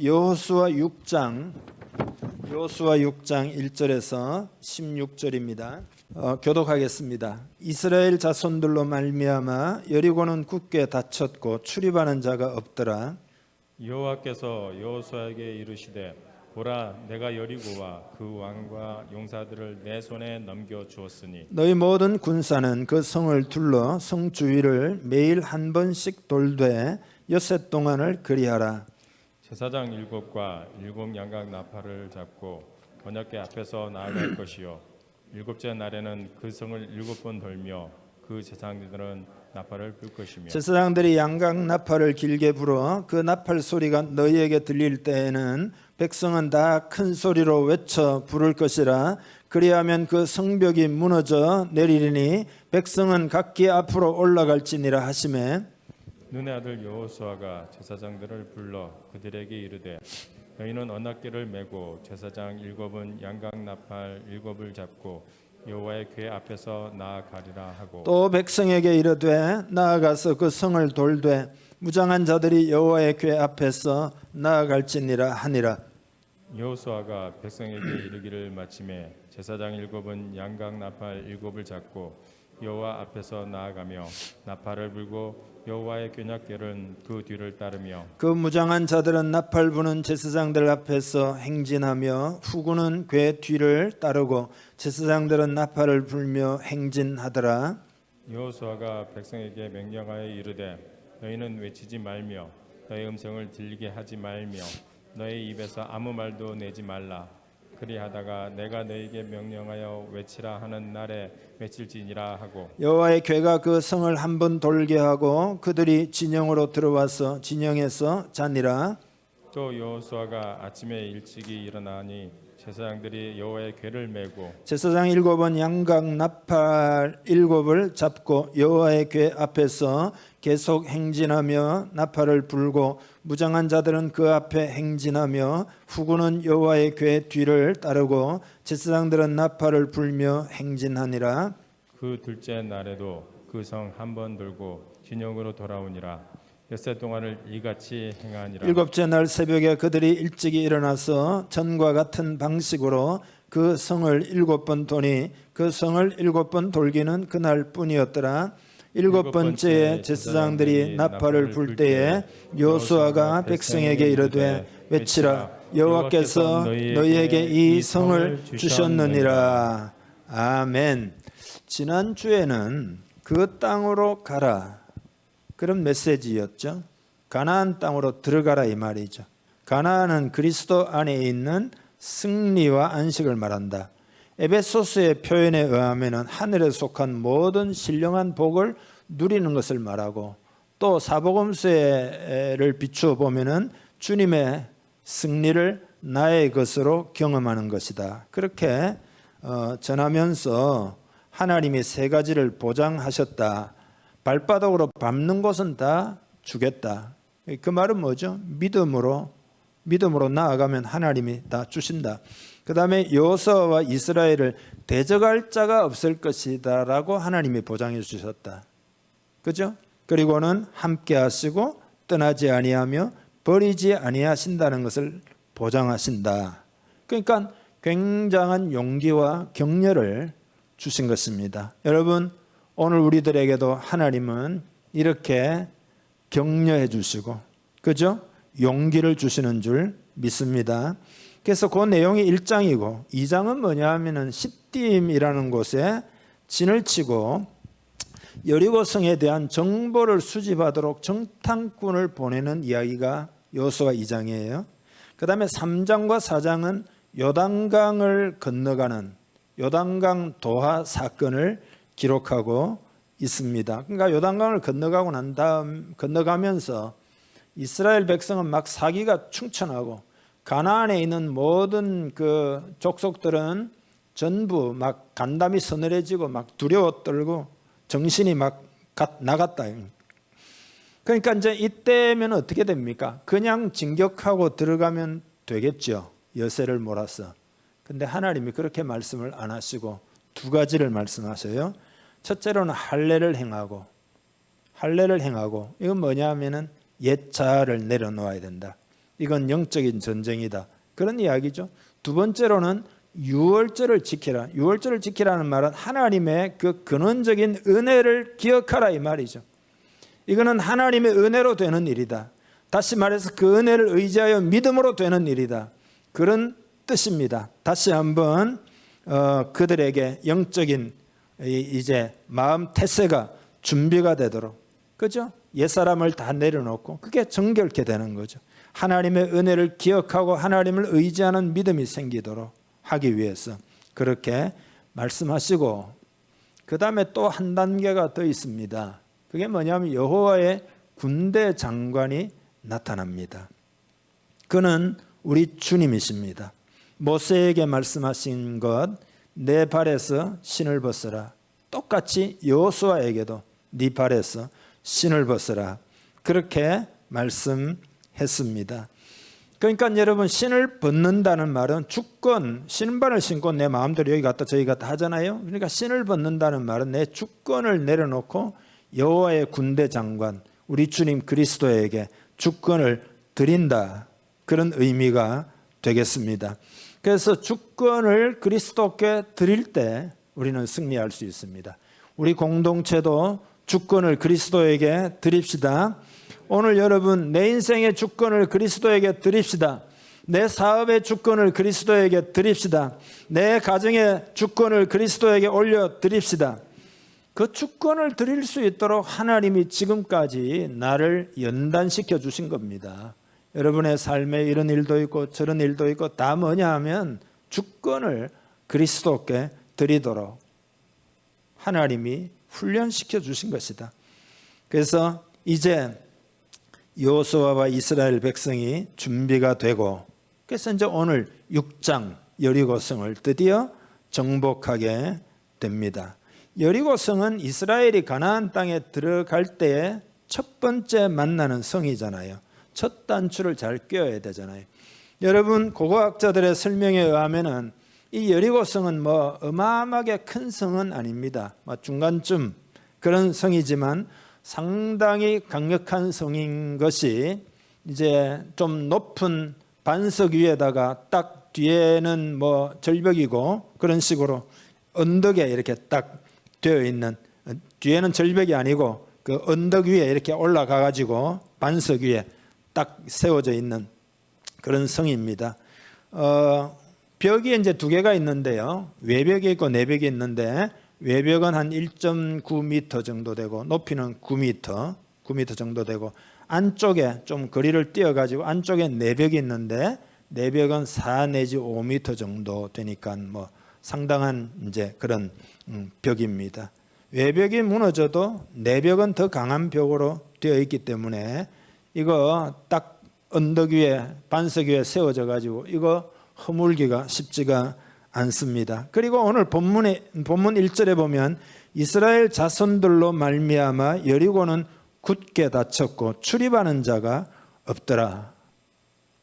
여호수아 6장 1절에서 16절입니다. 교독하겠습니다. 이스라엘 자손들로 말미암아 여리고는 굳게 닫혔고 출입하는 자가 없더라. 여호와께서 여호수아에게 이르시되 보라, 내가 여리고와 그 왕과 용사들을 내 손에 넘겨 주었으니 너희 모든 군사는 그 성을 둘러 성 주위를 매일 한 번씩 돌되 엿새 동안을 그리하라. 제사장 7과 7 양각 나팔을 잡고 번역계 앞에서 나아갈 것이요, 7째 날에는 그 성을 7번 돌며 그 제사장들은 나팔을 불 것이며 제사장들이 양각 나팔을 길게 불어 그 나팔 소리가 너희에게 들릴 때에는 백성은 다 큰 소리로 외쳐 부를 것이라. 그리하면 그 성벽이 무너져 내리리니 백성은 각기 앞으로 올라갈지니라 하시매, 눈의 아들 여호수아가 제사장들을 불러 그들에게 이르되 너희는 언약궤를 메고 제사장 7은 양각 나팔 7을 잡고 여호와의 궤 앞에서 나아가리라 하고, 또 백성에게 이르되 나아가서 그 성을 돌되 무장한 자들이 여호와의 궤 앞에서 나아갈지니라 하니라. 여호수아가 백성에게 이르기를 마침에 제사장 7은 양각 나팔 7을 잡고 여호와 앞에서 나아가며 나팔을 불고 여호와의 궤약궤는 그 뒤를 따르며 그 무장한 자들은 나팔 부는 제사장들 앞에서 행진하며 후군은 궤 뒤를 따르고 제사장들은 나팔을 불며 행진하더라. 여호수아가 백성에게 명령하여 이르되 너희는 외치지 말며 너희 음성을 들리게 하지 말며 너희 입에서 아무 말도 내지 말라. 그리하다가 내가 너희에게 명령하여 외치라 하는 날에 외칠지니라 하고, 여호와의 궤가 그 성을 한 번 돌게 하고 그들이 진영으로 들어와서 진영에서 자니라. 또 여호수아가 아침에 일찍이 일어나니 제사장들이 여호와의 궤를 메고 제사장 7은 양각 나팔 7을 잡고 여호와의 궤 앞에서 계속 행진하며 나팔을 불고 무장한 자들은 그 앞에 행진하며 후군은 여호와의 궤 뒤를 따르고 제사장들은 나팔을 불며 행진하니라. 그 둘째 날에도 그 성 한 번 돌고 진영으로 돌아오니라. 엿새 동안을 이같이 행하니라. 7째 날 새벽에 그들이 일찍이 일어나서 전과 같은 방식으로 그 성을 7번 도니 그 성을 7번 돌기는 그날 뿐이었더라. 7번째에 제사장들이 나팔을 불 때에 여호수아가 백성에게 이르되 외치라, 여호와께서 너희에게 이 성을 주셨느니라. 아멘. 지난주에는 그 땅으로 가라, 그런 메시지였죠. 가나안 땅으로 들어가라 이 말이죠. 가나안은 그리스도 안에 있는 승리와 안식을 말한다. 에베소서의 표현에 의하면 하늘에 속한 모든 신령한 복을 누리는 것을 말하고, 또 사복음서를 비추어 보면은 주님의 승리를 나의 것으로 경험하는 것이다. 그렇게 전하면서 하나님이 세 가지를 보장하셨다. 발바닥으로 밟는 곳은 다 주겠다. 그 말은 뭐죠? 믿음으로 나아가면 하나님이 다 주신다. 그 다음에 여호수아와 이스라엘을 대적할 자가 없을 것이다 라고 하나님이 보장해 주셨다. 그죠? 그리고는 함께 하시고 떠나지 아니하며 버리지 아니하신다는 것을 보장하신다. 그러니까 굉장한 용기와 격려를 주신 것입니다. 여러분, 오늘 우리들에게도 하나님은 이렇게 격려해 주시고, 그죠? 용기를 주시는 줄 믿습니다. 그래서 그 내용이 1장이고 2장은 뭐냐 하면은 시딤이라는 곳에 진을 치고 여리고성에 대한 정보를 수집하도록 정탐꾼을 보내는 이야기가 여호수아 2장이에요. 그 다음에 3장과 4장은 요단강을 건너가는 요단강 도하 사건을 기록하고 있습니다. 그러니까 요단강을 건너가고 난 다음 건너가면서 이스라엘 백성은 막 사기가 충천하고 가나안에 있는 모든 그 족속들은 전부 막 간담이 서늘해지고 막 두려워 떨고 정신이 막 나갔다. 그러니까 이제 이때면 어떻게 됩니까? 그냥 진격하고 들어가면 되겠죠. 여세를 몰아서. 근데 하나님이 그렇게 말씀을 안 하시고 두 가지를 말씀하셔요. 첫째로는 할례를 행하고 이건 뭐냐 하면은 옛 자아를 내려놓아야 된다. 이건 영적인 전쟁이다. 그런 이야기죠. 두 번째로는 유월절을 지키라. 유월절을 지키라는 말은 하나님의 그 근원적인 은혜를 기억하라 이 말이죠. 이거는 하나님의 은혜로 되는 일이다. 다시 말해서 그 은혜를 의지하여 믿음으로 되는 일이다. 그런 뜻입니다. 다시 한번 그들에게 영적인 이제 마음 태세가 준비가 되도록, 그죠? 옛사람을 다 내려놓고 그게 정결케 되는 거죠. 하나님의 은혜를 기억하고 하나님을 의지하는 믿음이 생기도록 하기 위해서 그렇게 말씀하시고, 그 다음에 또 한 단계가 더 있습니다. 그게 뭐냐면 여호와의 군대 장관이 나타납니다. 그는 우리 주님이십니다. 모세에게 말씀하신 것, 내 발에서 신을 벗어라. 똑같이 여호수아에게도 네 발에서 신을 벗어라. 그렇게 말씀했습니다. 그러니까 여러분, 신을 벗는다는 말은 주권, 신발을 신고 내 마음대로 여기 갔다 저기 갔다 하잖아요. 그러니까 신을 벗는다는 말은 내 주권을 내려놓고 여호와의 군대 장관 우리 주님 그리스도에게 주권을 드린다. 그런 의미가 되겠습니다. 그래서 주권을 그리스도께 드릴 때 우리는 승리할 수 있습니다. 우리 공동체도 주권을 그리스도에게 드립시다. 오늘 여러분, 내 인생의 주권을 그리스도에게 드립시다. 내 사업의 주권을 그리스도에게 드립시다. 내 가정의 주권을 그리스도에게 올려 드립시다. 그 주권을 드릴 수 있도록 하나님이 지금까지 나를 연단시켜 주신 겁니다. 여러분의 삶에 이런 일도 있고 저런 일도 있고 다 뭐냐 하면 주권을 그리스도께 드리도록 하나님이 훈련시켜 주신 것이다. 그래서 이제 여호수아와 이스라엘 백성이 준비가 되고, 그래서 이제 오늘 6장 여리고성을 드디어 정복하게 됩니다. 여리고성은 이스라엘이 가나안 땅에 들어갈 때에 첫 번째 만나는 성이잖아요. 첫 단추를 잘 꿰어야 되잖아요. 여러분, 고고학자들의 설명에 의하면은 이 여리고성은 뭐 어마어마하게 큰 성은 아닙니다. 중간쯤 그런 성이지만 상당히 강력한 성인 것이, 이제 좀 높은 반석 위에다가 딱 뒤에는 뭐 절벽이고 그런 식으로 언덕에 이렇게 딱 되어 있는, 뒤에는 절벽이 아니고 그 언덕 위에 이렇게 올라가 가지고 반석 위에 딱 세워져 있는 그런 성입니다. 벽이 이제 두 개가 있는데요. 외벽이 있고 내벽이 있는데, 외벽은 한 1.9m 정도 되고 높이는 9m 정도 되고, 안쪽에 좀 거리를 띄어 가지고 안쪽에 내벽이 있는데 내벽은 4 내지 5m 정도 되니까 뭐 상당한 이제 그런 벽입니다. 외벽이 무너져도 내벽은 더 강한 벽으로 되어 있기 때문에 이거 딱 언덕 위에 반석 위에 세워져 가지고 이거 허물기가 쉽지가 않습니다. 그리고 오늘 본문 1절에 보면 이스라엘 자손들로 말미암아 여리고는 굳게 닫혔고 출입하는 자가 없더라.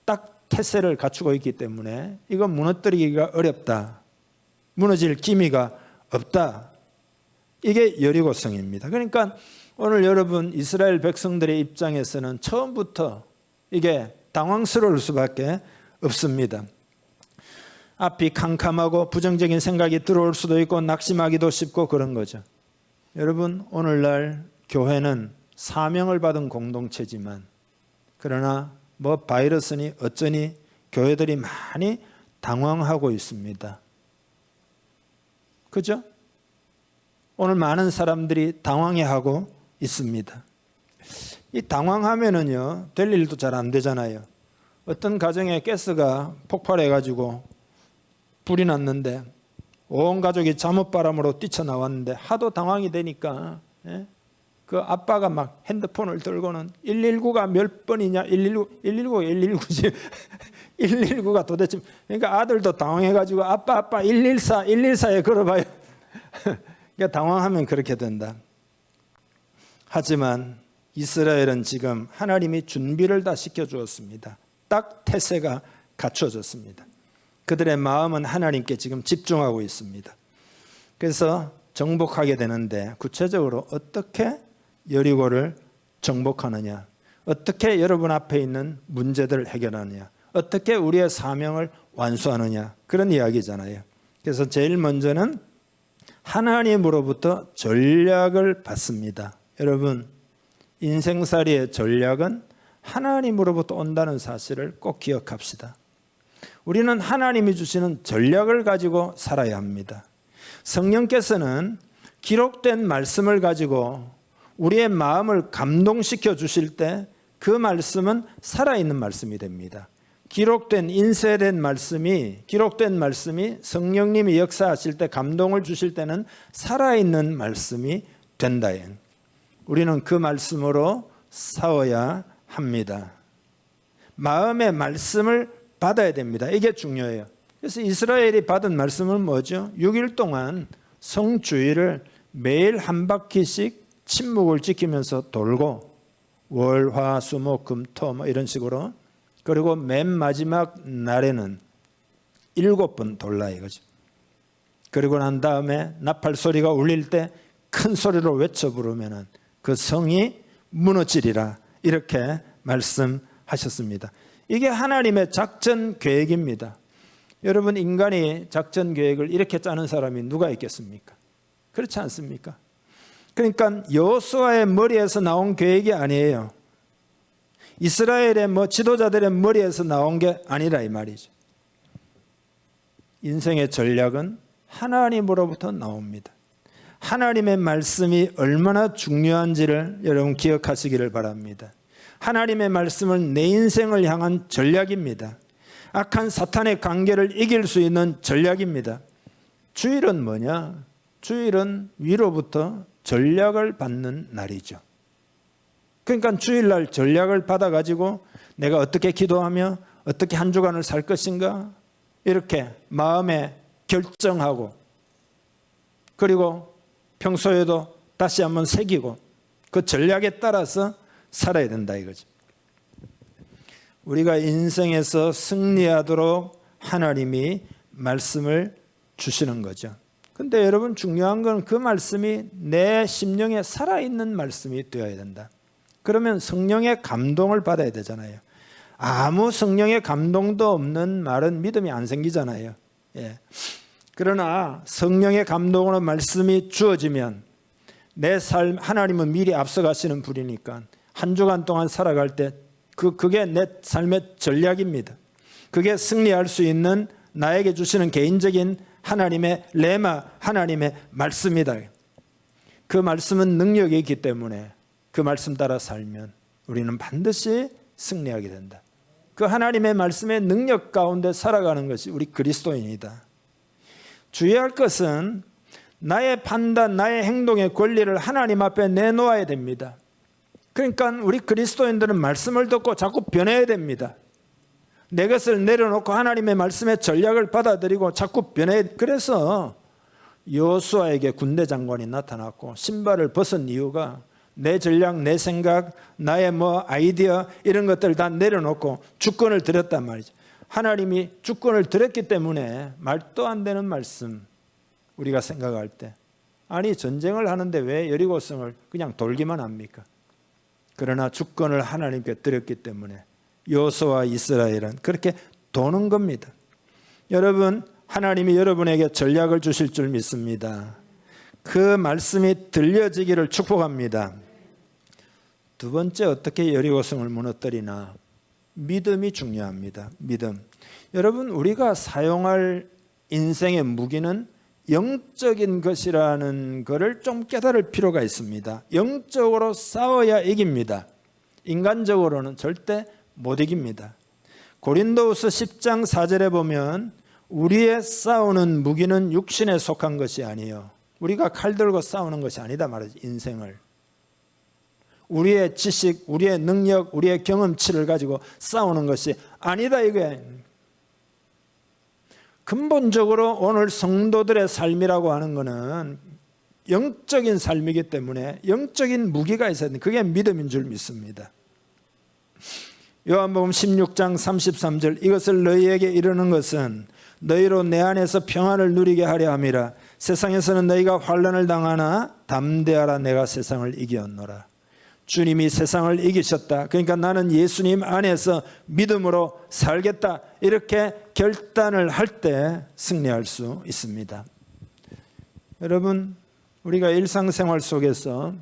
딱 태세를 갖추고 있기 때문에 이거 무너뜨리기가 어렵다. 무너질 기미가 없다. 이게 여리고성입니다. 그러니까 오늘 여러분, 이스라엘 백성들의 입장에서는 처음부터 이게 당황스러울 수밖에 없습니다. 앞이 캄캄하고 부정적인 생각이 들어올 수도 있고 낙심하기도 쉽고 그런 거죠. 여러분, 오늘날 교회는 사명을 받은 공동체지만, 그러나 뭐 바이러스니 어쩌니 교회들이 많이 당황하고 있습니다. 그죠? 오늘 많은 사람들이 당황해하고 있습니다. 이 당황하면은요, 될 일도 잘 안 되잖아요. 어떤 가정에 가스가 폭발해가지고 불이 났는데 온 가족이 잠옷바람으로 뛰쳐나왔는데 하도 당황이 되니까 그 아빠가 막 핸드폰을 들고는 119가 몇 번이냐, 119지 119가 도대체, 그러니까 아들도 당황해가지고 아빠 114에 걸어봐요. 그러니까 당황하면 그렇게 된다. 하지만 이스라엘은 지금 하나님이 준비를 다 시켜주었습니다. 딱 태세가 갖춰졌습니다. 그들의 마음은 하나님께 지금 집중하고 있습니다. 그래서 정복하게 되는데 구체적으로 어떻게 여리고를 정복하느냐, 어떻게 여러분 앞에 있는 문제들을 해결하느냐, 어떻게 우리의 사명을 완수하느냐, 그런 이야기잖아요. 그래서 제일 먼저는 하나님으로부터 전략을 받습니다. 여러분, 인생살이의 전략은 하나님으로부터 온다는 사실을 꼭 기억합시다. 우리는 하나님이 주시는 전략을 가지고 살아야 합니다. 성령께서는 기록된 말씀을 가지고 우리의 마음을 감동시켜 주실 때 그 말씀은 살아있는 말씀이 됩니다. 기록된 인쇄된 말씀이 성령님이 역사하실 때 감동을 주실 때는 살아있는 말씀이 된다. 우리는 그 말씀으로 싸워야 합니다. 마음의 말씀을 받아야 됩니다. 이게 중요해요. 그래서 이스라엘이 받은 말씀은 뭐죠? 6일 동안 성주일을 매일 한 바퀴씩 침묵을 지키면서 돌고 월, 화, 수, 목, 금, 토 이런 식으로, 그리고 맨 마지막 날에는 7번 돌라 이거죠. 그리고 난 다음에 나팔 소리가 울릴 때 큰 소리로 외쳐 부르면은 그 성이 무너지리라, 이렇게 말씀하셨습니다. 이게 하나님의 작전 계획입니다. 여러분, 인간이 작전 계획을 이렇게 짜는 사람이 누가 있겠습니까? 그렇지 않습니까? 그러니까 여호수아의 머리에서 나온 계획이 아니에요. 이스라엘의 지도자들의 머리에서 나온 게 아니라 이 말이죠. 인생의 전략은 하나님으로부터 나옵니다. 하나님의 말씀이 얼마나 중요한지를 여러분 기억하시기를 바랍니다. 하나님의 말씀은 내 인생을 향한 전략입니다. 악한 사탄의 관계를 이길 수 있는 전략입니다. 주일은 뭐냐? 주일은 위로부터 전략을 받는 날이죠. 그러니까 주일날 전략을 받아가지고 내가 어떻게 기도하며 어떻게 한 주간을 살 것인가, 이렇게 마음에 결정하고, 그리고 평소에도 다시 한번 새기고 그 전략에 따라서 살아야 된다 이거죠. 우리가 인생에서 승리하도록 하나님이 말씀을 주시는 거죠. 근데 여러분, 중요한 건 그 말씀이 내 심령에 살아있는 말씀이 되어야 된다. 그러면 성령의 감동을 받아야 되잖아요. 아무 성령의 감동도 없는 말은 믿음이 안 생기잖아요. 예. 그러나 성령의 감동으로 말씀이 주어지면 내 삶, 하나님은 미리 앞서가시는 분이니까 한 주간 동안 살아갈 때 그게 내 삶의 전략입니다. 그게 승리할 수 있는 나에게 주시는 개인적인 하나님의 레마, 하나님의 말씀이다. 그 말씀은 능력이 있기 때문에 그 말씀 따라 살면 우리는 반드시 승리하게 된다. 그 하나님의 말씀의 능력 가운데 살아가는 것이 우리 그리스도인이다. 주의할 것은 나의 판단, 나의 행동의 권리를 하나님 앞에 내놓아야 됩니다. 그러니까 우리 그리스도인들은 말씀을 듣고 자꾸 변해야 됩니다. 내 것을 내려놓고 하나님의 말씀의 전략을 받아들이고 자꾸 변해야. 그래서 여호수아에게 군대 장관이 나타났고 신발을 벗은 이유가 내 전략, 내 생각, 나의 아이디어 이런 것들을 다 내려놓고 주권을 드렸단 말이죠. 하나님이 주권을 드렸기 때문에 말도 안 되는 말씀, 우리가 생각할 때, 아니 전쟁을 하는데 왜 여리고성을 그냥 돌기만 합니까? 그러나 주권을 하나님께 드렸기 때문에 여호수아와 이스라엘은 그렇게 도는 겁니다. 여러분, 하나님이 여러분에게 전략을 주실 줄 믿습니다. 그 말씀이 들려지기를 축복합니다. 두 번째, 어떻게 여리고성을 무너뜨리나? 믿음이 중요합니다. 믿음. 여러분, 우리가 사용할 인생의 무기는 영적인 것이라는 것을 좀 깨달을 필요가 있습니다. 영적으로 싸워야 이깁니다. 인간적으로는 절대 못 이깁니다. 고린도후서 10장 4절에 보면 우리의 싸우는 무기는 육신에 속한 것이 아니에요. 우리가 칼 들고 싸우는 것이 아니다 말이죠. 인생을. 우리의 지식, 우리의 능력, 우리의 경험치를 가지고 싸우는 것이 아니다 이거예요. 근본적으로 오늘 성도들의 삶이라고 하는 것은 영적인 삶이기 때문에 영적인 무기가 있어야 돼. 그게 믿음인 줄 믿습니다. 요한복음 16장 33절, 이것을 너희에게 이르는 것은 너희로 내 안에서 평안을 누리게 하려 함이라. 세상에서는 너희가 환난을 당하나 담대하라, 내가 세상을 이기었노라. 주님이 세상을 이기셨다. 그러니까 나는 예수님 안에서 믿음으로 살겠다. 이렇게 결단을 할 때 승리할 수 있습니다. 여러분, 우리가 일상생활 속에서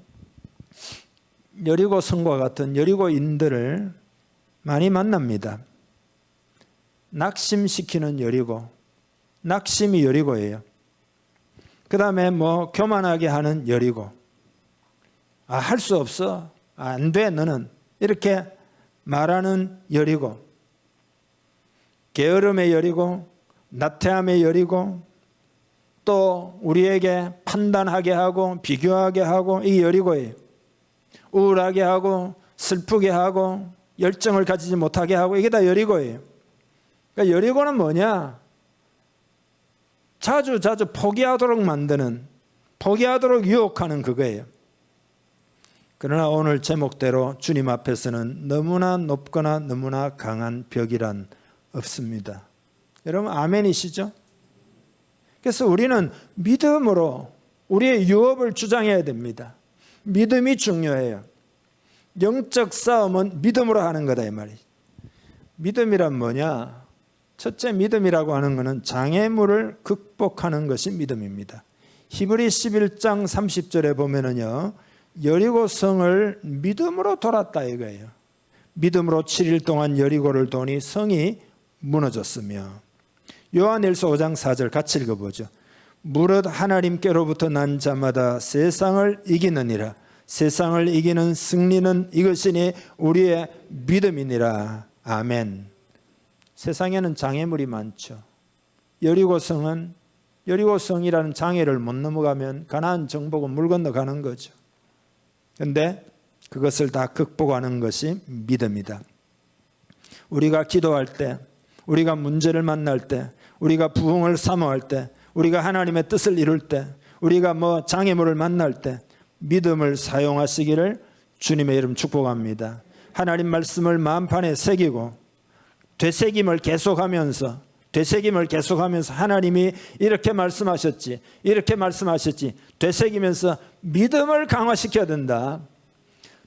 여리고 성과 같은 여리고인들을 많이 만납니다. 낙심시키는 여리고, 낙심이 여리고예요. 그 다음에 교만하게 하는 여리고, 할 수 없어, 안 돼 너는, 이렇게 말하는 여리고, 게으름의 여리고, 나태함의 여리고, 또 우리에게 판단하게 하고 비교하게 하고, 이 여리고예요. 우울하게 하고 슬프게 하고 열정을 가지지 못하게 하고, 이게 다 여리고예요. 그러니까 여리고는 뭐냐? 자주 포기하도록 만드는, 포기하도록 유혹하는 그거예요. 그러나 오늘 제목대로 주님 앞에서는 너무나 높거나 너무나 강한 벽이란 없습니다. 여러분 아멘이시죠? 그래서 우리는 믿음으로 우리의 유업을 주장해야 됩니다. 믿음이 중요해요. 영적 싸움은 믿음으로 하는 거다 이 말이에요. 믿음이란 뭐냐? 첫째, 믿음이라고 하는 것은 장애물을 극복하는 것이 믿음입니다. 히브리 11장 30절에 보면은요, 여리고성을 믿음으로 돌았다 이거예요. 믿음으로 7일 동안 여리고를 도니 성이 무너졌으며. 요한일서 5장 4절 같이 읽어보죠. 무릇 하나님께로부터 난 자마다 세상을 이기느니라. 세상을 이기는 승리는 이것이니 우리의 믿음이니라. 아멘. 세상에는 장애물이 많죠. 여리고성이라는 장애를 못 넘어가면 가나안 정복은 물 건너가는 거죠. 그런데 그것을 다 극복하는 것이 믿음이다. 우리가 기도할 때, 우리가 문제를 만날 때, 우리가 부흥을 사모할 때, 우리가 하나님의 뜻을 이룰 때, 우리가 장애물을 만날 때 믿음을 사용하시기를 주님의 이름 축복합니다. 하나님 말씀을 마음판에 새기고 되새김을 계속하면서 하나님이 이렇게 말씀하셨지, 이렇게 말씀하셨지 되새기면서 믿음을 강화시켜야 된다.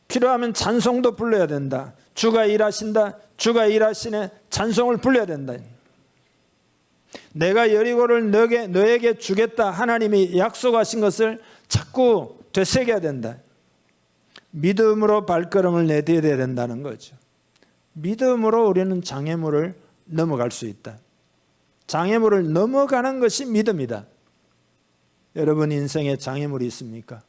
필요하면 찬송도 불러야 된다. 주가 일하신다, 주가 일하시네, 찬송을 불러야 된다. 내가 여리고를 너에게 주겠다, 하나님이 약속하신 것을 자꾸 되새겨야 된다. 믿음으로 발걸음을 내디뎌야 된다는 거죠. 믿음으로 우리는 장애물을 넘어갈 수 있다. 장애물을 넘어가는 것이 믿음이다. 여러분 인생에 장애물이 있습니까?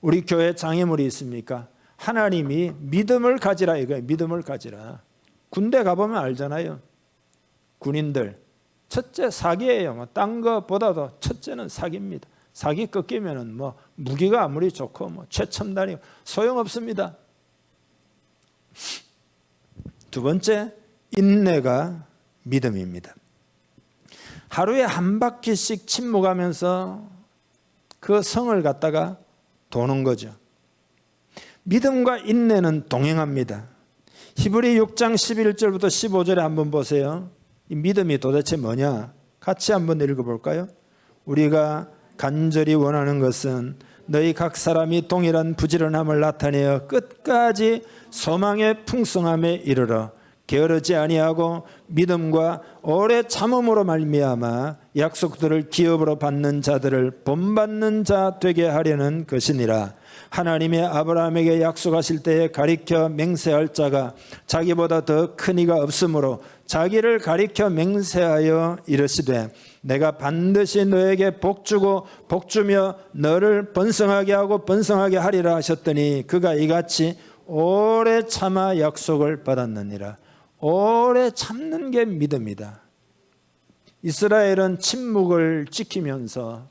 우리 교회에 장애물이 있습니까? 하나님이 믿음을 가지라 이거예요. 믿음을 가지라. 군대 가보면 알잖아요. 군인들 첫째 사기예요. 딴 것보다도 첫째는 사기입니다. 사기 꺾이면은 무기가 아무리 좋고 최첨단이고 소용없습니다. 두 번째, 인내가 믿음입니다. 하루에 한 바퀴씩 침묵하면서 그 성을 갖다가 도는 거죠. 믿음과 인내는 동행합니다. 히브리 6장 11절부터 15절에 한번 보세요. 이 믿음이 도대체 뭐냐? 같이 한번 읽어볼까요? 우리가 간절히 원하는 것은 너희 각 사람이 동일한 부지런함을 나타내어 끝까지 소망의 풍성함에 이르러 게으르지 아니하고 믿음과 오래 참음으로 말미암아 약속들을 기업으로 받는 자들을 본받는 자 되게 하려는 것이니라. 하나님의 아브라함에게 약속하실 때에 가리켜 맹세할 자가 자기보다 더 큰 이가 없으므로 자기를 가리켜 맹세하여 이르시되 내가 반드시 너에게 복주고 복주며 너를 번성하게 하고 번성하게 하리라 하셨더니 그가 이같이 오래 참아 약속을 받았느니라. 오래 참는 게 믿음이다. 이스라엘은 침묵을 지키면서,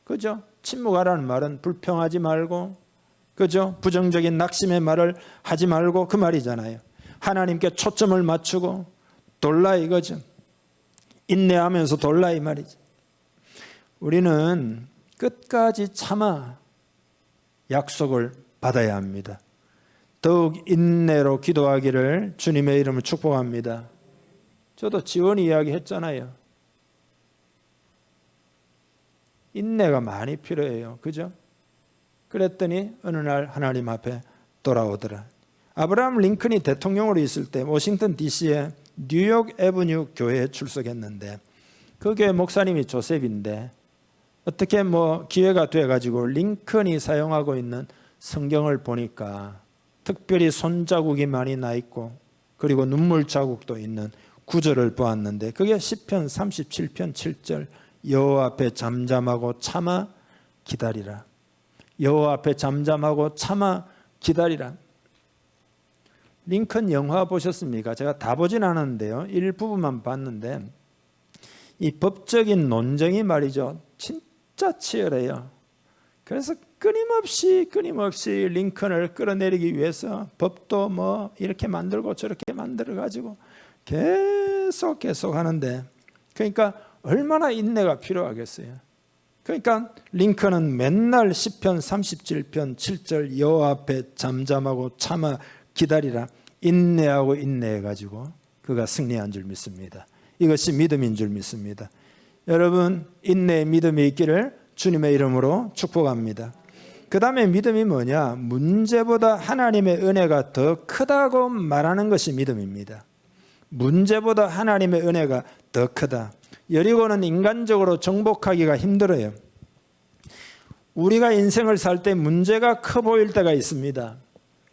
그죠? 침묵하라는 말은 불평하지 말고, 그죠? 부정적인 낙심의 말을 하지 말고 그 말이잖아요. 하나님께 초점을 맞추고 돌라 이거죠. 인내하면서 돌라 이 말이죠. 우리는 끝까지 참아 약속을 받아야 합니다. 더욱 인내로 기도하기를 주님의 이름을 축복합니다. 저도 지원이 이야기했잖아요. 인내가 많이 필요해요. 그죠? 그랬더니 어느 날 하나님 앞에 돌아오더라. 아브라함 링컨이 대통령으로 있을 때 워싱턴 DC에 뉴욕 애버뉴 교회에 출석했는데 그 교회 목사님이 조셉인데 어떻게 기회가 돼가지고 링컨이 사용하고 있는 성경을 보니까 특별히 손자국이 많이 나 있고 그리고 눈물 자국도 있는 구절을 보았는데 그게 시편 37편 7절 여호와 앞에 잠잠하고 참아 기다리라. 여호와 앞에 잠잠하고 참아 기다리라. 링컨 영화 보셨습니까? 제가 다 보진 않았는데요. 일부분만 봤는데 이 법적인 논쟁이 말이죠. 진짜 치열해요. 그래서 끊임없이 링컨을 끌어내리기 위해서 법도 이렇게 만들고 저렇게 만들어가지고 계속 하는데 그러니까 얼마나 인내가 필요하겠어요. 그러니까 링컨은 맨날 시편 37편 7절 여호와 앞에 잠잠하고 참아 기다리라 인내하고 인내해가지고 그가 승리한 줄 믿습니다. 이것이 믿음인 줄 믿습니다. 여러분 인내의 믿음이 있기를 주님의 이름으로 축복합니다. 그 다음에 믿음이 뭐냐? 문제보다 하나님의 은혜가 더 크다고 말하는 것이 믿음입니다. 문제보다 하나님의 은혜가 더 크다. 여리고는 인간적으로 정복하기가 힘들어요. 우리가 인생을 살 때 문제가 커 보일 때가 있습니다.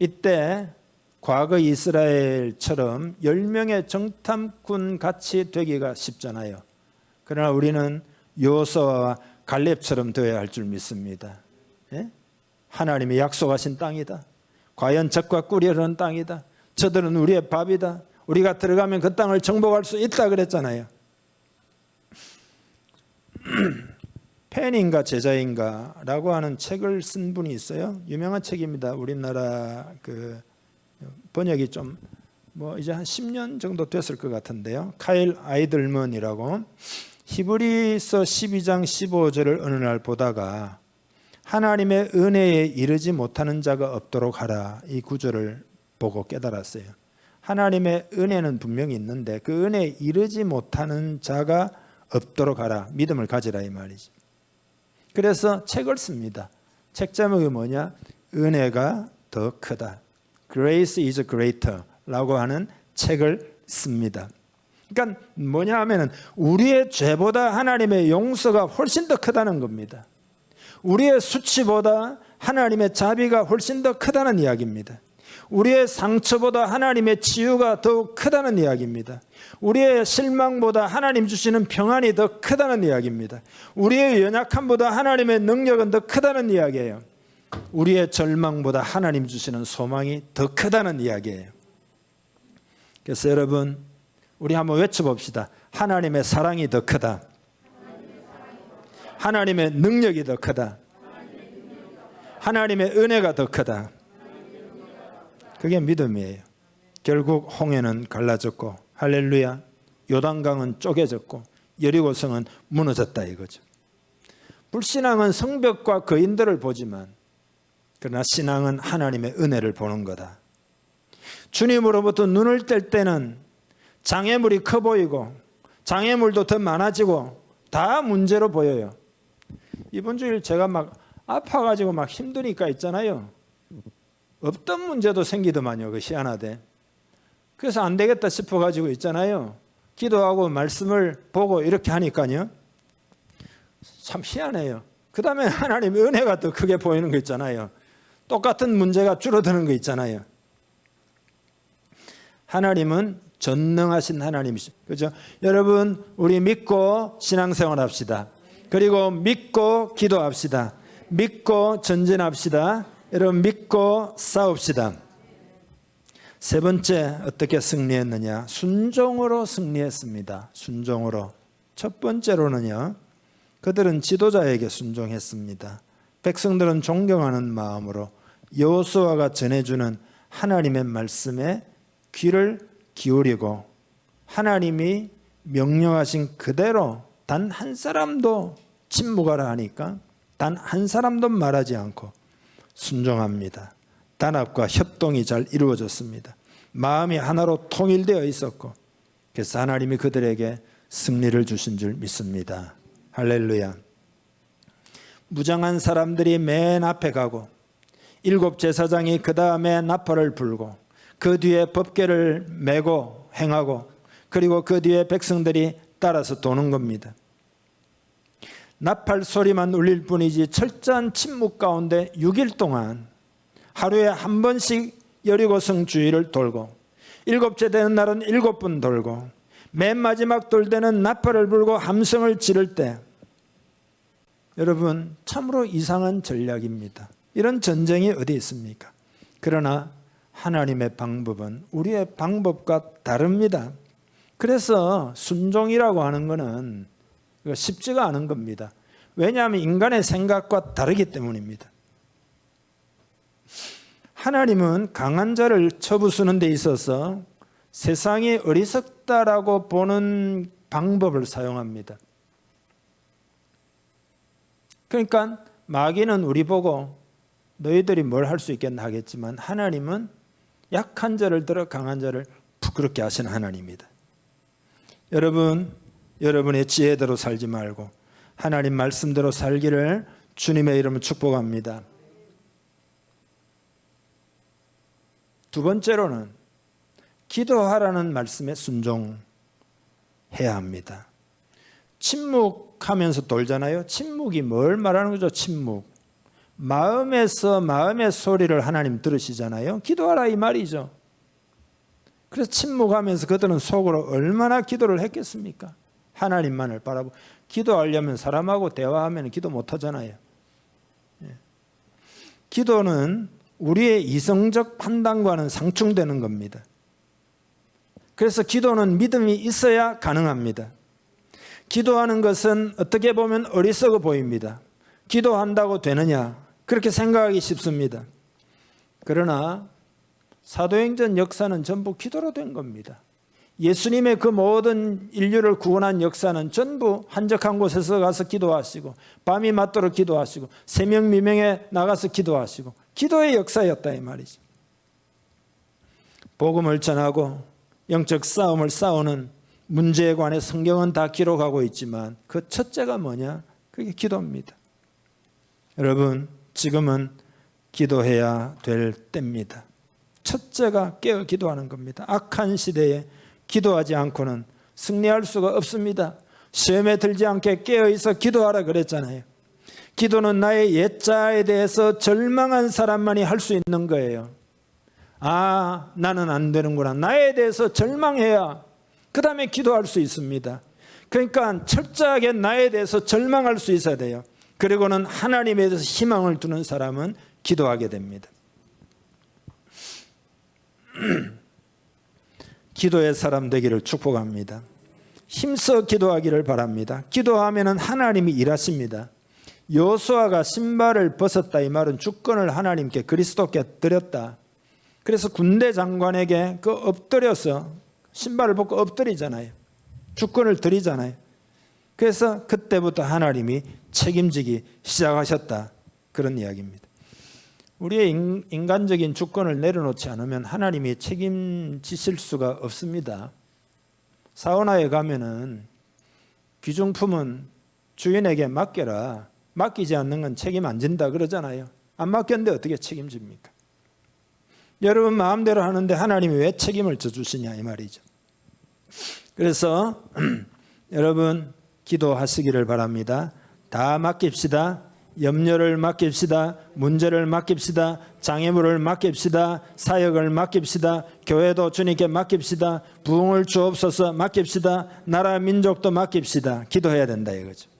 이때 과거 이스라엘처럼 10명의 정탐꾼 같이 되기가 쉽잖아요. 그러나 우리는 여호수아와 갈렙처럼 되어야 할 줄 믿습니다. 예? 하나님이 약속하신 땅이다. 과연 젖과 꿀이 흐르는 땅이다. 저들은 우리의 밥이다. 우리가 들어가면 그 땅을 정복할 수 있다 그랬잖아요. 팬인가 제자인가 라고 하는 책을 쓴 분이 있어요. 유명한 책입니다. 우리나라 번역이 좀 이제 한 10년 정도 됐을 것 같은데요. 카일 아이들먼이라고 히브리서 12장 15절을 어느 날 보다가 하나님의 은혜에 이르지 못하는 자가 없도록 하라 이 구절을 보고 깨달았어요. 하나님의 은혜는 분명히 있는데 그 은혜에 이르지 못하는 자가 없도록 하라. 믿음을 가지라 이 말이지. 그래서 책을 씁니다. 책 제목이 뭐냐? 은혜가 더 크다. Grace is greater 라고 하는 책을 씁니다. 그러니까 뭐냐 하면은 우리의 죄보다 하나님의 용서가 훨씬 더 크다는 겁니다. 우리의 수치보다 하나님의 자비가 훨씬 더 크다는 이야기입니다. 우리의 상처보다 하나님의 치유가 더욱 크다는 이야기입니다. 우리의 실망보다 하나님 주시는 평안이 더 크다는 이야기입니다. 우리의 연약함보다 하나님의 능력은 더 크다는 이야기예요. 우리의 절망보다 하나님 주시는 소망이 더 크다는 이야기예요. 그래서 여러분 우리 한번 외쳐봅시다. 하나님의 사랑이 더 크다. 하나님의 능력이 더 크다. 하나님의 은혜가 더 크다. 그게 믿음이에요. 결국 홍해는 갈라졌고 할렐루야 요단강은 쪼개졌고 여리고성은 무너졌다 이거죠. 불신앙은 성벽과 거인들을 보지만 그러나 신앙은 하나님의 은혜를 보는 거다. 주님으로부터 눈을 뗄 때는 장애물이 커 보이고 장애물도 더 많아지고 다 문제로 보여요. 이번 주일 제가 막 아파가지고 막 힘드니까 있잖아요. 없던 문제도 생기더만요. 그 희한하대. 그래서 안 되겠다 싶어가지고 있잖아요. 기도하고 말씀을 보고 이렇게 하니까요. 참 희한해요. 그 다음에 하나님의 은혜가 더 크게 보이는 거 있잖아요. 똑같은 문제가 줄어드는 거 있잖아요. 하나님은 전능하신 하나님이시죠. 그렇죠? 여러분 우리 믿고 신앙생활 합시다. 그리고 믿고 기도합시다. 믿고 전진합시다. 여러분 믿고 싸웁시다. 세 번째 어떻게 승리했느냐? 순종으로 승리했습니다. 순종으로. 첫 번째로는요. 그들은 지도자에게 순종했습니다. 백성들은 존경하는 마음으로 여호수아가 전해주는 하나님의 말씀에 귀를 기울이고 하나님이 명령하신 그대로 단 한 사람도 침묵하라 하니까 단 한 사람도 말하지 않고 순종합니다. 단합과 협동이 잘 이루어졌습니다. 마음이 하나로 통일되어 있었고 그래서 하나님이 그들에게 승리를 주신 줄 믿습니다. 할렐루야. 무장한 사람들이 맨 앞에 가고 일곱 제사장이 그 다음에 나팔을 불고 그 뒤에 법궤를 메고 행하고 그리고 그 뒤에 백성들이 따라서 도는 겁니다. 나팔 소리만 울릴 뿐이지 철저한 침묵 가운데 6일 동안 하루에 한 번씩 여리고성 주위를 돌고 일곱째 되는 날은 7번 돌고 맨 마지막 돌 때는 나팔을 불고 함성을 지를 때 여러분 참으로 이상한 전략입니다. 이런 전쟁이 어디 있습니까? 그러나 하나님의 방법은 우리의 방법과 다릅니다. 그래서 순종이라고 하는 것은 쉽지가 않은 겁니다. 왜냐하면 인간의 생각과 다르기 때문입니다. 하나님은 강한 자를 쳐부수는 데 있어서 세상이 어리석다라고 보는 방법을 사용합니다. 그러니까 마귀는 우리 보고 너희들이 뭘 할 수 있겠나 하겠지만 하나님은 약한 자를 들어 강한 자를 부끄럽게 하시는 하나님입니다. 여러분, 여러분의 지혜대로 살지 말고 하나님 말씀대로 살기를 주님의 이름으로 축복합니다. 두 번째로는 기도하라는 말씀에 순종해야 합니다. 침묵하면서 돌잖아요. 침묵이 뭘 말하는 거죠? 침묵. 마음에서 마음의 소리를 하나님 들으시잖아요. 기도하라 이 말이죠. 그래서 침묵하면서 그들은 속으로 얼마나 기도를 했겠습니까? 하나님만을 바라보고. 기도하려면 사람하고 대화하면 기도 못하잖아요. 기도는 우리의 이성적 판단과는 상충되는 겁니다. 그래서 기도는 믿음이 있어야 가능합니다. 기도하는 것은 어떻게 보면 어리석어 보입니다. 기도한다고 되느냐? 그렇게 생각하기 쉽습니다. 그러나 사도행전 역사는 전부 기도로 된 겁니다. 예수님의 그 모든 인류를 구원한 역사는 전부 한적한 곳에서 가서 기도하시고 밤이 맞도록 기도하시고 새명 미명에 나가서 기도하시고 기도의 역사였다 이 말이죠. 복음을 전하고 영적 싸움을 싸우는 문제에 관해 성경은 다 기록하고 있지만 그 첫째가 뭐냐? 그게 기도입니다. 여러분 지금은 기도해야 될 때입니다. 첫째가 깨어 기도하는 겁니다. 악한 시대에 기도하지 않고는 승리할 수가 없습니다. 시험에 들지 않게 깨어있어 기도하라 그랬잖아요. 기도는 나의 옛자에 대해서 절망한 사람만이 할 수 있는 거예요. 아, 나는 안 되는구나. 나에 대해서 절망해야 그 다음에 기도할 수 있습니다. 그러니까 철저하게 나에 대해서 절망할 수 있어야 돼요. 그리고는 하나님에 대해서 희망을 두는 사람은 기도하게 됩니다. 기도의 사람 되기를 축복합니다. 힘써 기도하기를 바랍니다. 기도하면은 하나님이 일하십니다. 여호수아가 신발을 벗었다 이 말은 주권을 하나님께 그리스도께 드렸다. 그래서 군대 장관에게 그 엎드려서 신발을 벗고 엎드리잖아요. 주권을 드리잖아요. 그래서 그때부터 하나님이 책임지기 시작하셨다. 그런 이야기입니다. 우리의 인간적인 주권을 내려놓지 않으면 하나님이 책임지실 수가 없습니다. 사우나에 가면은 귀중품은 주인에게 맡겨라. 맡기지 않는 건 책임 안 진다 그러잖아요. 안 맡겼는데 어떻게 책임집니까? 여러분 마음대로 하는데 하나님이 왜 책임을 져주시냐 이 말이죠. 그래서 여러분 기도하시기를 바랍니다. 다 맡깁시다. 염려를 맡깁시다. 문제를 맡깁시다. 장애물을 맡깁시다. 사역을 맡깁시다. 교회도 주님께 맡깁시다. 부흥을 주옵소서 맡깁시다. 나라 민족도 맡깁시다. 기도해야 된다 이거죠.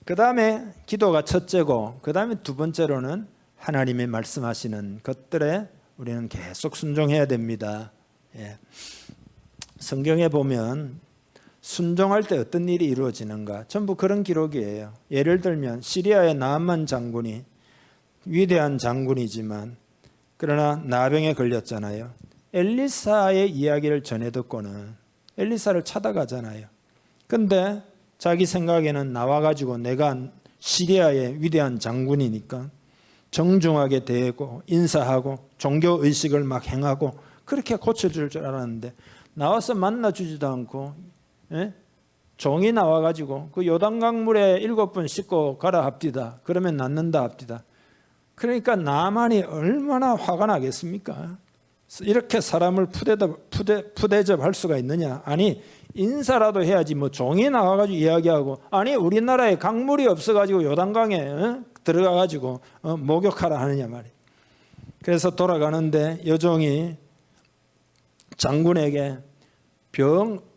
그 다음에 기도가 첫째고 그 다음에 두 번째로는 하나님이 말씀하시는 것들에 우리는 계속 순종해야 됩니다. 예. 성경에 보면 순종할 때 어떤 일이 이루어지는가 전부 그런 기록이에요. 예를 들면 시리아의 나암만 장군이 위대한 장군이지만 그러나 나병에 걸렸잖아요. 엘리사의 이야기를 전해 듣고는 엘리사를 찾아가잖아요. 근데 자기 생각에는 나와가지고 내가 시리아의 위대한 장군이니까 정중하게 대하고 인사하고 종교의식을 막 행하고 그렇게 고쳐줄 줄 알았는데 나와서 만나주지도 않고 종이 나와가지고 그 요단강물에 7번 씻고 가라 합디다. 그러면 낫는다 합디다. 그러니까 나만이 얼마나 화가 나겠습니까? 이렇게 사람을 푸대접할 수가 있느냐? 아니 인사라도 해야지 뭐 종이 나와가지고 이야기하고, 아니 우리나라에 강물이 없어가지고 요단강에 들어가가지고 목욕하라 하느냐 말이에요. 그래서 돌아가는데 여종이 장군에게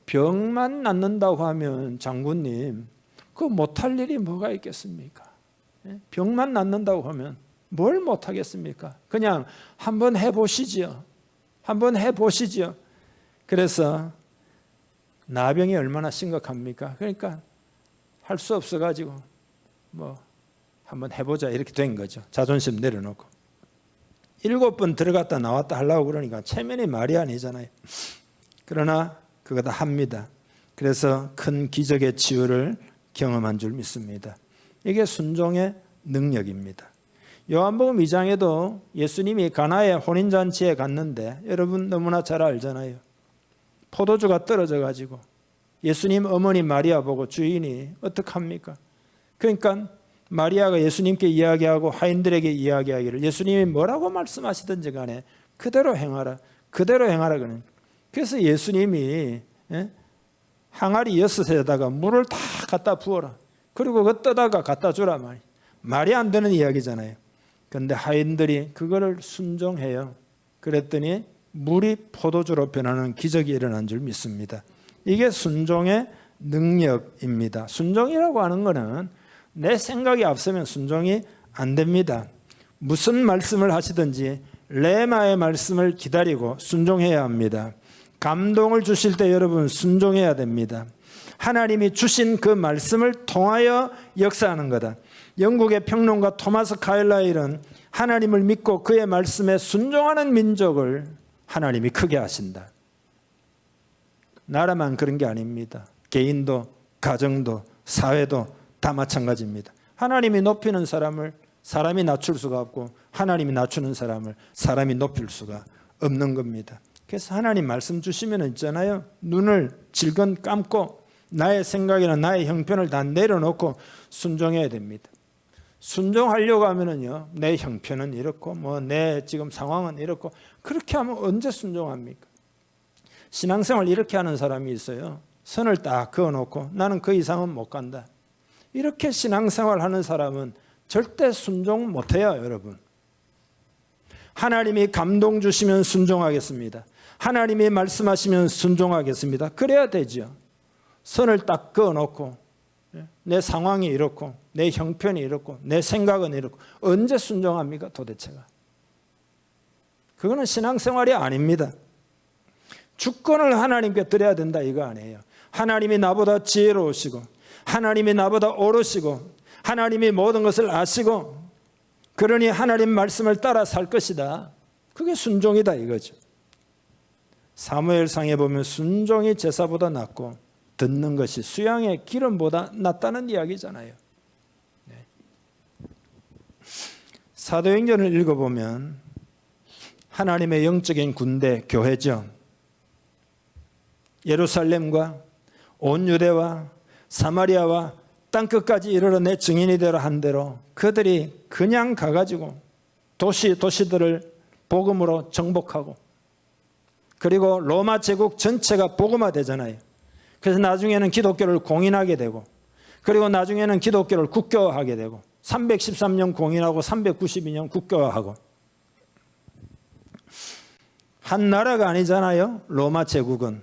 병만 낫는다고 하면 장군님 그 못할 일이 뭐가 있겠습니까? 병만 낫는다고 하면 뭘 못하겠습니까? 그냥 한번 해보시지요. 한번 해보시지요. 그래서 나병이 얼마나 심각합니까? 그러니까 할 수 없어가지고 뭐 한번 해보자 이렇게 된 거죠. 자존심 내려놓고 7번 들어갔다 나왔다 하려고 그러니까 체면이 말이 아니잖아요. 그러나 그거 다 합니다. 그래서 큰 기적의 치유를 경험한 줄 믿습니다. 이게 순종의 능력입니다. 요한복음 2장에도 예수님이 가나의 혼인잔치에 갔는데 여러분 너무나 잘 알잖아요. 포도주가 떨어져 가지고 예수님 어머니 마리아 보고 주인이 어떡합니까? 그러니까 마리아가 예수님께 이야기하고 하인들에게 이야기하기를 예수님이 뭐라고 말씀하시든지 간에 그대로 행하라. 그대로 행하라 그러는. 그래서 예수님이 항아리 6에다가 물을 다 갖다 부어라. 그리고 그 떠다가 갖다 주라 말이에요. 말이 안 되는 이야기잖아요. 그런데 하인들이 그거를 순종해요. 그랬더니 물이 포도주로 변하는 기적이 일어난 줄 믿습니다. 이게 순종의 능력입니다. 순종이라고 하는 것은 내 생각이 앞서면 순종이 안 됩니다. 무슨 말씀을 하시든지 레마의 말씀을 기다리고 순종해야 합니다. 감동을 주실 때 여러분 순종해야 됩니다. 하나님이 주신 그 말씀을 통하여 역사하는 거다. 영국의 평론가 토마스 카일라일은 하나님을 믿고 그의 말씀에 순종하는 민족을 하나님이 크게 하신다. 나라만 그런 게 아닙니다. 개인도 가정도 사회도 다 마찬가지입니다. 하나님이 높이는 사람을 사람이 낮출 수가 없고 하나님이 낮추는 사람을 사람이 높일 수가 없는 겁니다. 그래서 하나님 말씀 주시면 있잖아요. 눈을 질끈 감고 나의 생각이나 나의 형편을 다 내려놓고 순종해야 됩니다. 순종하려고 하면은요, 내 형편은 이렇고 뭐 내 지금 상황은 이렇고 그렇게 하면 언제 순종합니까? 신앙생활 이렇게 하는 사람이 있어요. 선을 딱 그어놓고 나는 그 이상은 못 간다. 이렇게 신앙생활 하는 사람은 절대 순종 못해요, 여러분. 하나님이 감동 주시면 순종하겠습니다. 하나님이 말씀하시면 순종하겠습니다. 그래야 되죠. 선을 딱 그어놓고 내 상황이 이렇고 내 형편이 이렇고 내 생각은 이렇고 언제 순종합니까 도대체가? 그거는 신앙생활이 아닙니다. 주권을 하나님께 드려야 된다 이거 아니에요. 하나님이 나보다 지혜로우시고 하나님이 나보다 옳으시고 하나님이 모든 것을 아시고 그러니 하나님 말씀을 따라 살 것이다. 그게 순종이다 이거죠. 사무엘상에 보면 순종이 제사보다 낫고 듣는 것이 수양의 기름보다 낫다는 이야기잖아요. 네. 사도행전을 읽어보면 하나님의 영적인 군대, 교회죠. 예루살렘과 온 유대와 사마리아와 땅끝까지 이르러 내 증인이 되라 한 대로 그들이 그냥 가가지고 도시들을 복음으로 정복하고 그리고 로마 제국 전체가 복음화되잖아요. 그래서 나중에는 기독교를 공인하게 되고 그리고 나중에는 기독교를 국교화하게 되고 313년 공인하고 392년 국교화하고 한 나라가 아니잖아요. 로마 제국은.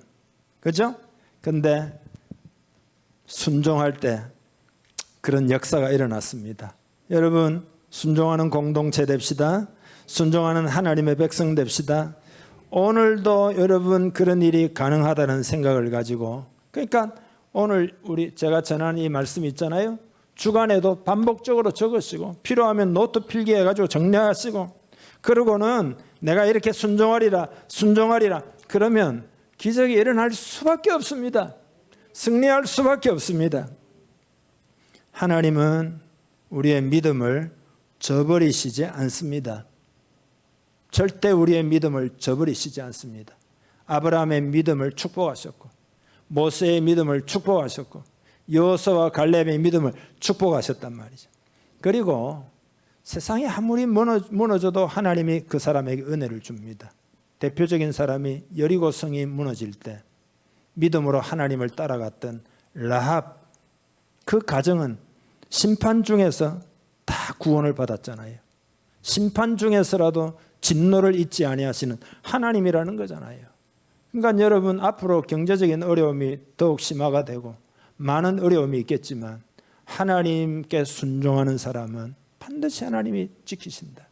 그죠? 근데 순종할 때 그런 역사가 일어났습니다. 여러분 순종하는 공동체 됩시다. 순종하는 하나님의 백성 됩시다. 오늘도 여러분 그런 일이 가능하다는 생각을 가지고 그러니까 오늘 제가 전한 이 말씀 있잖아요. 주간에도 반복적으로 적으시고 필요하면 노트 필기해가지고 정리하시고 그러고는 내가 이렇게 순종하리라 그러면 기적이 일어날 수밖에 없습니다. 승리할 수밖에 없습니다. 하나님은 우리의 믿음을 저버리시지 않습니다. 절대 우리의 믿음을 저버리시지 않습니다. 아브라함의 믿음을 축복하셨고 모세의 믿음을 축복하셨고 여호수아와 갈렙의 믿음을 축복하셨단 말이죠. 그리고 세상이 아무리 무너져도 하나님이 그 사람에게 은혜를 줍니다. 대표적인 사람이 여리고 성이 무너질 때 믿음으로 하나님을 따라갔던 라합, 그 가정은 심판 중에서 다 구원을 받았잖아요. 심판 중에서라도 진노를 잊지 아니하시는 하나님이라는 거잖아요. 그러니까 여러분, 앞으로 경제적인 어려움이 더욱 심화가 되고 많은 어려움이 있겠지만 하나님께 순종하는 사람은 반드시 하나님이 지키신다.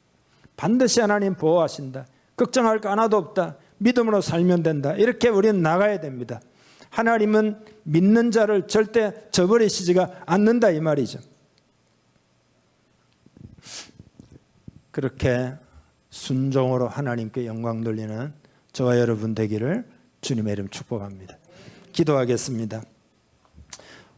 반드시 하나님 보호하신다. 걱정할 거 하나도 없다. 믿음으로 살면 된다. 이렇게 우리는 나가야 됩니다. 하나님은 믿는 자를 절대 저버리시지가 않는다, 이 말이죠. 그렇게 순종으로 하나님께 영광 돌리는 저와 여러분 되기를 주님의 이름 축복합니다. 기도하겠습니다.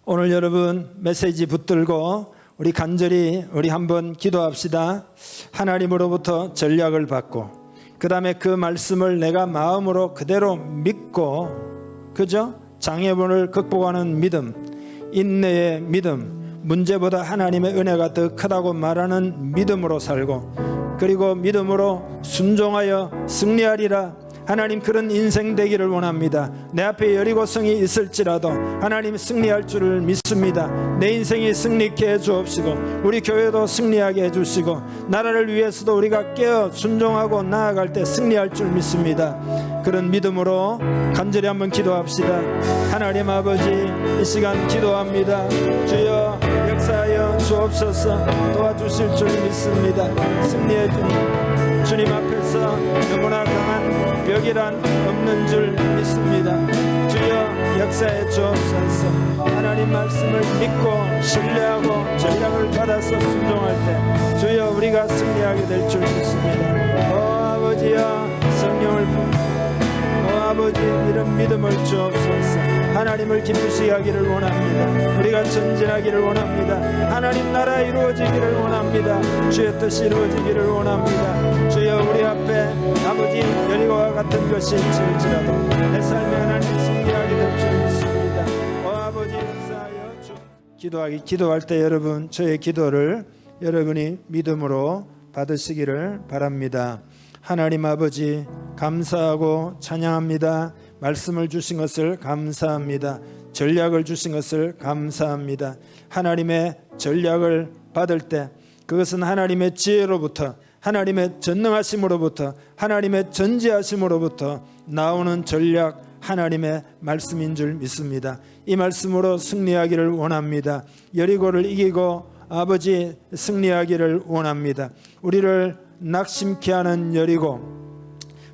오늘 여러분 메시지 붙들고 우리 간절히 우리 한번 기도합시다. 하나님으로부터 전략을 받고 그 다음에 그 말씀을 내가 마음으로 그대로 믿고, 그죠? 장애물을 극복하는 믿음, 인내의 믿음, 문제보다 하나님의 은혜가 더 크다고 말하는 믿음으로 살고, 그리고 믿음으로 순종하여 승리하리라. 하나님, 그런 인생 되기를 원합니다. 내 앞에 여리고성이 있을지라도 하나님 승리할 줄을 믿습니다. 내 인생이 승리케 해주옵시고 우리 교회도 승리하게 해주시고 나라를 위해서도 우리가 깨어 순종하고 나아갈 때 승리할 줄 믿습니다. 그런 믿음으로 간절히 한번 기도합시다. 하나님 아버지, 이 시간 기도합니다. 주여 역사하여 주옵소서. 도와주실 줄 믿습니다. 승리해 주님 앞에서 너무나 강한 벽이란 없는 줄 믿습니다. 주여 역사해 주옵소서. 하나님 말씀을 믿고 신뢰하고 전략을 받아서 순종할 때 주여 우리가 승리하게 될 줄 믿습니다. 오 아버지야, 성령을 오 아버지, 이런 믿음을 주옵소서. 하나님을 기쁘시게 하기를 원합니다. 우리가 전진하기를 원합니다. 하나님 나라 이루어지기를 원합니다. 주의 뜻이 이루어지기를 원합니다. 주여 우리 앞에 아버지 여리고와 같은 것이 있을지라도 내 삶에 하나님 승리하게 될 줄 믿습니다. 오 아버지 역사하여 주. 기도할 때 여러분, 저의 기도를 여러분이 믿음으로 받으시기를 바랍니다. 하나님 아버지, 감사하고 찬양합니다. 말씀을 주신 것을 감사합니다. 전략을 주신 것을 감사합니다. 하나님의 전략을 받을 때 그것은 하나님의 지혜로부터, 하나님의 전능하심으로부터, 하나님의 전지하심으로부터 나오는 전략, 하나님의 말씀인 줄 믿습니다. 이 말씀으로 승리하기를 원합니다. 여리고를 이기고 아버지 승리하기를 원합니다. 우리를 낙심케 하는 여리고,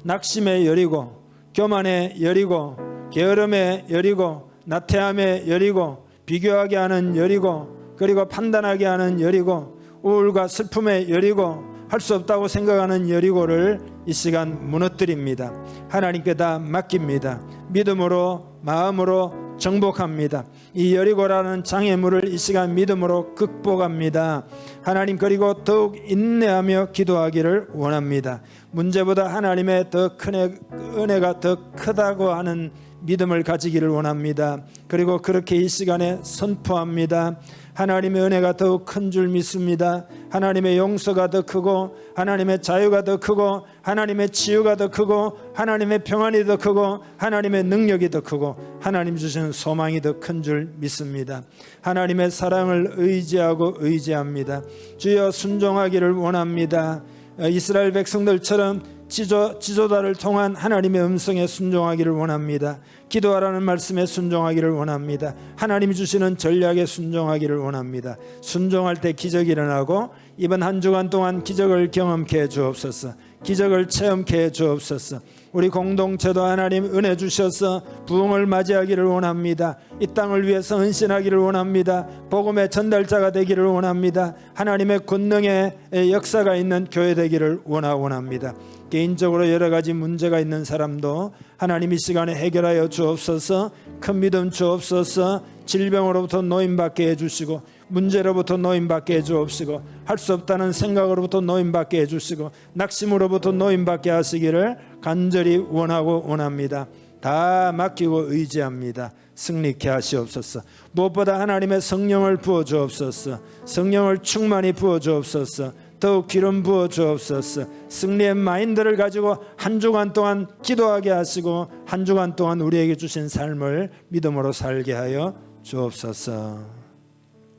낙심의 여리고, 교만의 여리고, 게으름의 여리고, 나태함의 여리고, 비교하게 하는 여리고, 그리고 판단하게 하는 여리고, 우울과 슬픔의 여리고, 할 수 없다고 생각하는 여리고를 이 시간 무너뜨립니다. 하나님께 다 맡깁니다. 믿음으로, 마음으로 정복합니다. 이 여리고라는 장애물을 이 시간 믿음으로 극복합니다. 하나님, 그리고 더욱 인내하며 기도하기를 원합니다. 문제보다 하나님의 더 큰 은혜가 더 크다고 하는 믿음을 가지기를 원합니다. 그리고 그렇게 이 시간에 선포합니다. 하나님의 은혜가 더욱 큰 줄 믿습니다. 하나님의 용서가 더 크고, 하나님의 자유가 더 크고, 하나님의 치유가 더 크고, 하나님의 평안이 더 크고, 하나님의 능력이 더 크고, 하나님 주시는 소망이 더 큰 줄 믿습니다. 하나님의 사랑을 의지합니다. 주여 순종하기를 원합니다. 이스라엘 백성들처럼 지도자를 통한 하나님의 음성에 순종하기를 원합니다. 기도하라는 말씀에 순종하기를 원합니다. 하나님이 주시는 전략에 순종하기를 원합니다. 순종할 때 기적이 일어나고 이번 한 주간 동안 기적을 경험케 해 주옵소서. 기적을 체험케 해 주옵소서. 우리 공동체도 하나님 은혜 주셔서 부흥을 맞이하기를 원합니다. 이 땅을 위해서 헌신하기를 원합니다. 복음의 전달자가 되기를 원합니다. 하나님의 권능의 역사가 있는 교회 되기를 원합니다. 개인적으로 여러 가지 문제가 있는 사람도 하나님 이 시간에 해결하여 주옵소서. 큰 믿음 주옵소서. 질병으로부터 노임받게 해주시고, 문제로부터 노임받게 해주옵시고, 할 수 없다는 생각으로부터 노임받게 해주시고, 낙심으로부터 노임받게 하시기를 간절히 원합니다. 다 맡기고 의지합니다. 승리케 하시옵소서. 무엇보다 하나님의 성령을 부어 주옵소서. 성령을 충만히 부어 주옵소서. 더욱 기름 부어 주옵소서. 승리의 마인드를 가지고 한 주간 동안 기도하게 하시고 한 주간 동안 우리에게 주신 삶을 믿음으로 살게 하여 주옵소서.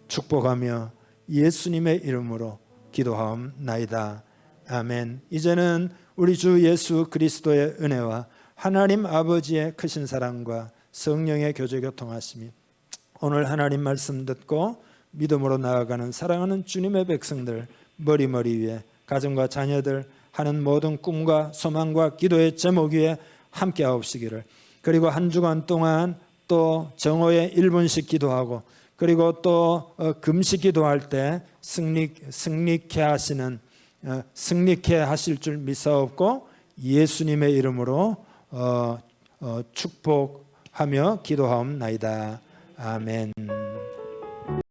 축복하며 예수님의 이름으로 기도하옵나이다. 아멘. 이제는 우리 주 예수 그리스도의 은혜와 하나님 아버지의 크신 사랑과 성령의 교제 교통하심이 오늘 하나님 말씀 듣고 믿음으로 나아가는 사랑하는 주님의 백성들 머리 위에 가정과 자녀들 하는 모든 꿈과 소망과 기도의 제목 위에 함께 하옵시기를. 그리고 한 주간 동안 또 정오에 1분씩 기도하고 그리고 또 금식 기도할 때 승리케 하실 줄 믿사옵고 예수님의 이름으로 축복하며 기도하옵나이다. 아멘.